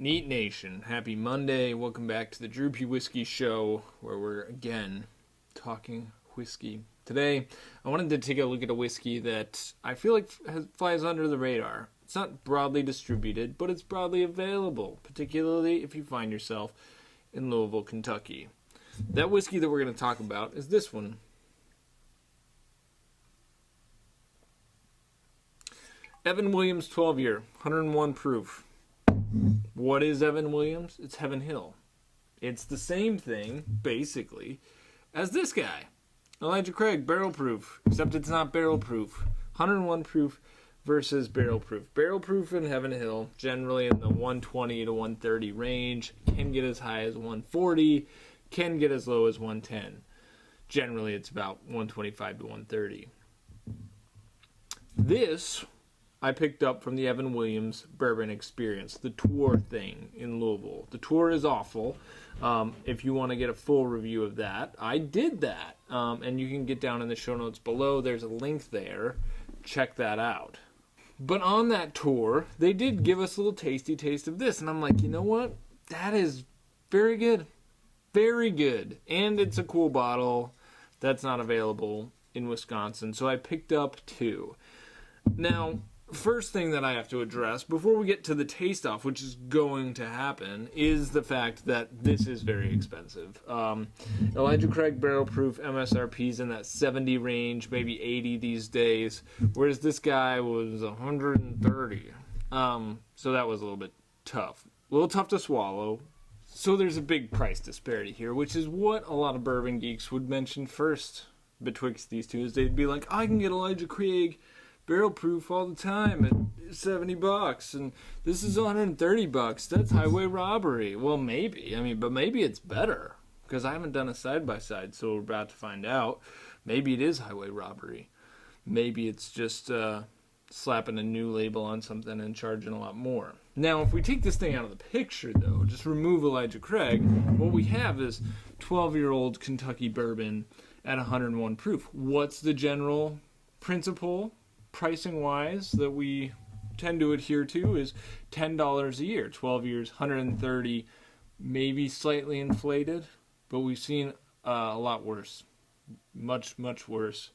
Neat Nation, happy Monday. Welcome back to the Droopy Whiskey Show, where we're again talking whiskey. Today, I wanted to take a look at a whiskey that I feel like flies under the radar. It's not broadly distributed, but it's broadly available, particularly if you find yourself in Louisville, Kentucky. That whiskey that we're going to talk about is this one. Evan Williams 12-year, 101 proof. What is Evan Williams? It's Heaven Hill. It's the same thing, basically, as this guy. Elijah Craig, barrel proof, except it's not barrel proof. 101 proof versus barrel proof. Barrel proof in Heaven Hill, generally in the 120 to 130 range, can get as high as 140, can get as low as 110. Generally, it's about 125 to 130. This I picked up from the Evan Williams Bourbon Experience, the tour thing in Louisville. The tour is awful. If you want to get a full review of that, I did that. And you can get down in the show notes below. There's a link there. Check that out. But on that tour, they did give us a little tasty taste of this. And I'm like, you know what? That is very good. Very good. And it's a cool bottle that's not available in Wisconsin. So I picked up two. Now, first thing that I have to address before we get to the taste off, which is going to happen, is the fact that this is very expensive. Elijah Craig barrel proof MSRP's in that 70 range, maybe 80 these days, whereas this guy was 130. So that was a little bit tough. A little tough to swallow. So there's a big price disparity here, which is what a lot of bourbon geeks would mention first betwixt these two. Is they'd be like, I can get Elijah Craig barrel proof all the time at $70, and this is $130. That's highway robbery. Well, maybe. But maybe it's better, because I haven't done a side-by-side, so we're about to find out. Maybe it is highway robbery. Maybe it's just slapping a new label on something and charging a lot more. Now, if we take this thing out of the picture, though, just remove Elijah Craig, what we have is 12-year-old Kentucky bourbon at 101 proof. What's the general principle, pricing-wise, that we tend to adhere to is $10 a year. 12 years, 130, maybe slightly inflated, but we've seen a lot worse. Much, much worse.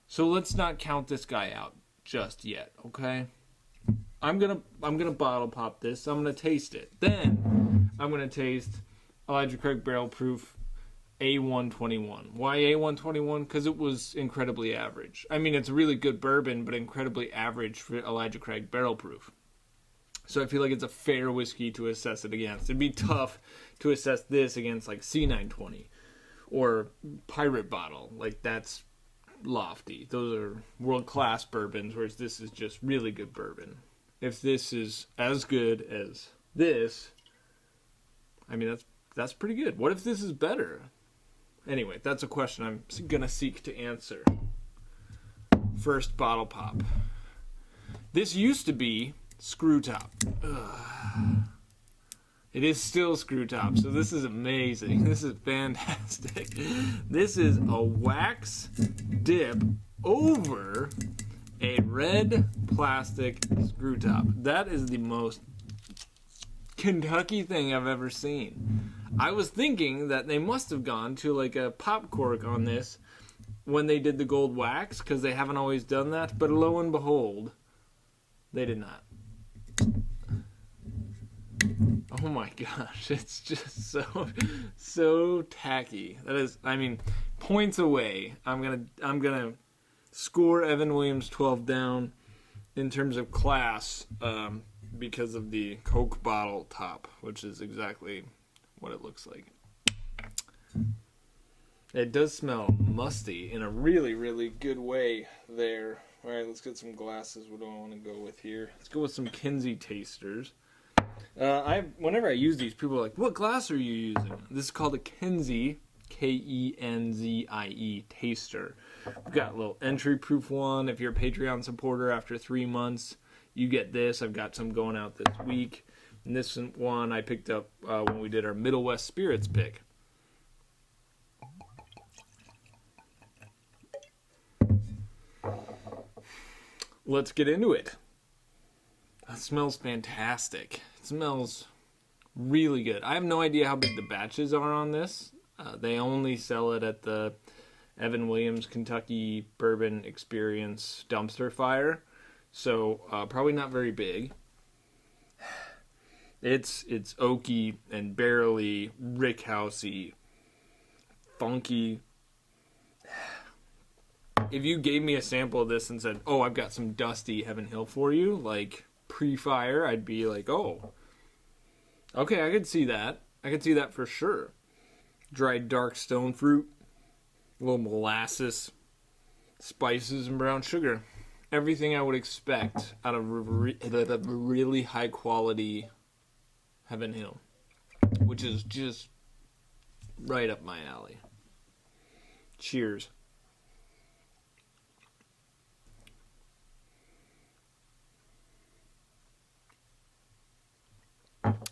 So let's not count this guy out just yet, okay? I'm gonna bottle pop this. I'm gonna taste it. Then I'm gonna taste Elijah Craig barrel proof A121. Why A121? Because it was incredibly average. It's a really good bourbon, but incredibly average for Elijah Craig barrel proof. So I feel like it's a fair whiskey to assess it against. It'd be tough to assess this against like C920 or Pirate Bottle. Like, that's lofty. Those are world-class bourbons, whereas this is just really good bourbon. If this is as good as this, that's pretty good. What if this is better? Anyway, that's a question I'm going to seek to answer. First bottle pop. This used to be screw top. Ugh. It is still screw top, so this is amazing. This is fantastic. This is a wax dip over a red plastic screw top. That is the most Kentucky thing I've ever seen. I was thinking that they must have gone to like a pop cork on this when they did the gold wax, because they haven't always done that, but lo and behold, they did not. Oh my gosh, it's just so tacky. That is, points away. I'm gonna score Evan Williams 12 down in terms of class, because of the Coke bottle top, which is exactly what it looks like. It does smell musty in a really, really good way there. All right, let's get some glasses. What do I want to go with here? Let's go with some Kinsey tasters. Whenever I use these, people are like, what glass are you using? This is called a Kinsey, Kenzie taster. We've got a little entry-proof one. If you're a Patreon supporter, after 3 months, you get this. I've got some going out this week. And this one I picked up when we did our Middle West Spirits pick. Let's get into it. That smells fantastic. It smells Really good. I have no idea how big the batches are on this. They only sell it at the Evan Williams Kentucky Bourbon Experience dumpster fire. So probably not very big. It's oaky and barrely, rickhousey, funky. If you gave me a sample of this and said, oh, I've got some dusty Heaven Hill for you, like pre-fire, I'd be like, oh, okay, I could see that. I could see that for sure. Dried dark stone fruit, a little molasses, spices, and brown sugar. Everything I would expect out of a really high quality Heaven Hill, which is just right up my alley. Cheers.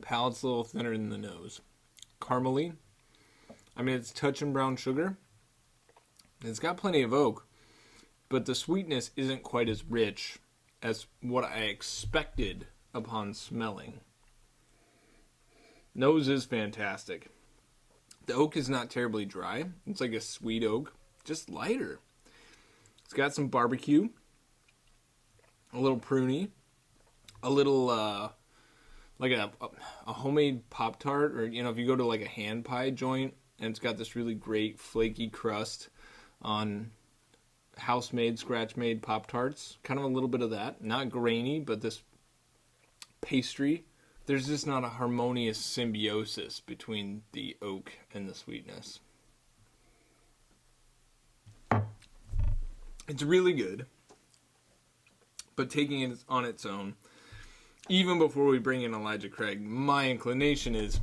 Palate's a little thinner than the nose. Caramely. I mean, it's touching brown sugar. It's got plenty of oak, but the sweetness isn't quite as rich as what I expected upon smelling. Nose is fantastic. The oak is not terribly dry. It's like a sweet oak, just lighter. It's got some barbecue, a little pruny, a little like a homemade Pop-Tart, or if you go to like a hand pie joint and it's got this really great flaky crust on house-made, scratch-made Pop-Tarts, kind of a little bit of that. Not grainy, but this pastry. There's just not a harmonious symbiosis between the oak and the sweetness. It's really good, but taking it on its own, even before we bring in Elijah Craig, my inclination is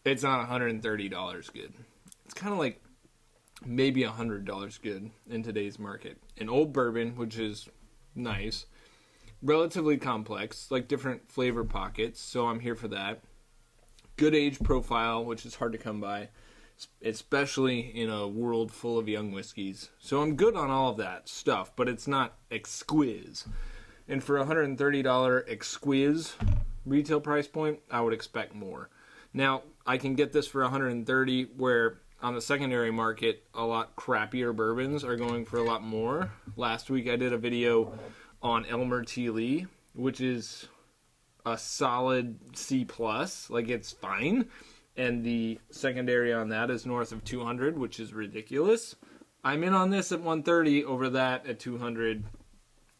it's not $130 good. It's kind of like maybe $100 good in today's market. An old bourbon, which is nice, relatively complex, like different flavor pockets, so I'm here for that. Good age profile, which is hard to come by, especially in a world full of young whiskeys. So I'm good on all of that stuff, but it's not exquisite. And for $130 exquisite retail price point, I would expect more. Now, I can get this for $130, where on the secondary market, a lot crappier bourbons are going for a lot more. Last week I did a video on Elmer T. Lee, which is a solid C+, like it's fine. And the secondary on that is north of 200, which is ridiculous. I'm in on this at 130, over that at 200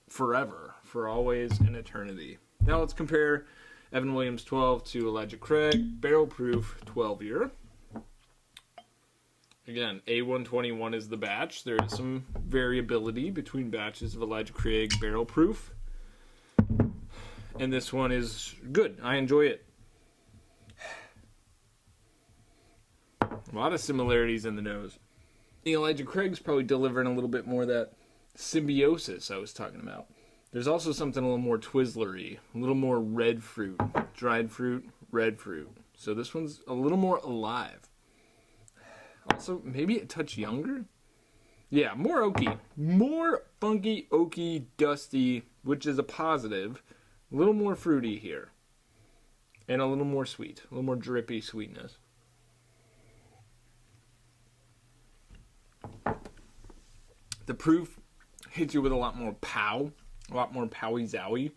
forever, for always and eternity. Now let's compare Evan Williams 12 to Elijah Craig, barrel proof 12 year. Again, A121 is the batch. There is some variability between batches of Elijah Craig barrel proof. And this one is good. I enjoy it. A lot of similarities in the nose. The Elijah Craig's probably delivering a little bit more of that symbiosis I was talking about. There's also something a little more Twizzlery, a little more red fruit, dried fruit, red fruit. So this one's a little more alive. Also, maybe a touch younger? Yeah, more oaky. More funky, oaky, dusty, which is a positive. A little more fruity here. And a little more sweet. A little more drippy sweetness. The proof hits you with a lot more pow. A lot more powy-zowy.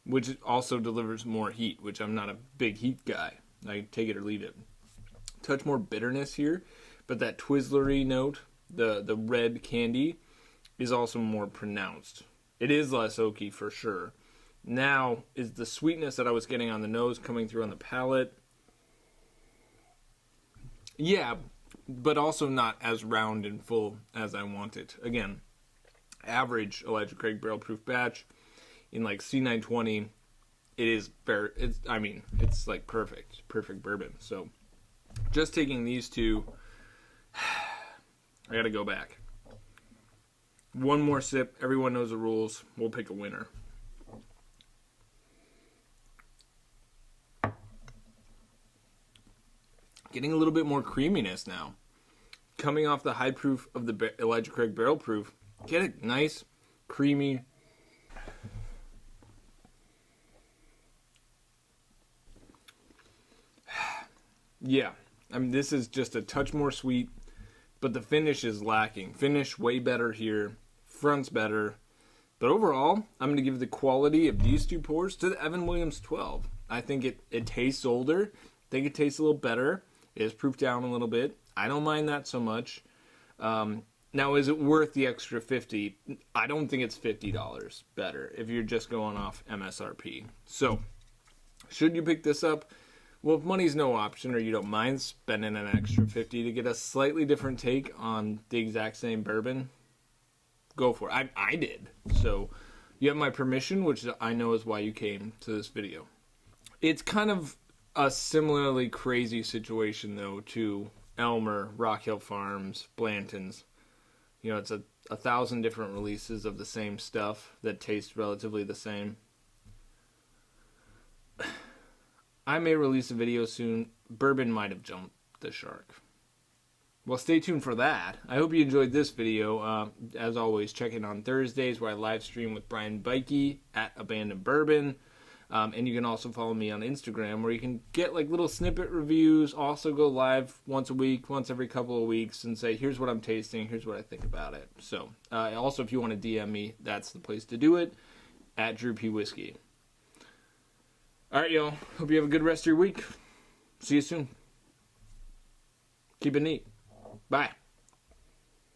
Which also delivers more heat, which I'm not a big heat guy. I take it or leave it. Touch more bitterness here. But that Twizzlery note, the red candy, is also more pronounced. It is less oaky for sure. Now, is the sweetness that I was getting on the nose coming through on the palate? Yeah, but also not as round and full as I want it. Again, average Elijah Craig barrel proof batch in like C920, it's like perfect bourbon. So, just taking these two, I gotta go back. One more sip. Everyone knows the rules. We'll pick a winner. Getting a little bit more creaminess now. Coming off the high proof of the Elijah Craig barrel proof. Get it nice, creamy. Yeah, I mean, this is just a touch more sweet, but the finish is lacking. Finish way better here. Front's better. But overall, I'm going to give the quality of these two pours to the Evan Williams 12. I think it tastes older. I think it tastes a little better. It is proof down a little bit. I don't mind that so much. Now, is it worth the extra $50? I don't think it's $50 better if you're just going off MSRP. So, should you pick this up? Well, if money's no option or you don't mind spending an extra $50 to get a slightly different take on the exact same bourbon, go for it. I did. So you have my permission, which I know is why you came to this video. It's kind of a similarly crazy situation, though, to Elmer, Rock Hill Farms, Blanton's. You know, it's 1,000 different releases of the same stuff that taste relatively the same. I may release a video soon. Bourbon might have jumped the shark. Well, stay tuned for that. I hope you enjoyed this video. As always, check in on Thursdays where I live stream with Brian Bikey at Abandoned Bourbon. And you can also follow me on Instagram where you can get like little snippet reviews. Also go live once a week, once every couple of weeks, and say, here's what I'm tasting, here's what I think about it. So, also if you want to DM me, that's the place to do it, at Drew P. Whiskey. All right, y'all. Hope you have a good rest of your week. See you soon. Keep it neat. Bye.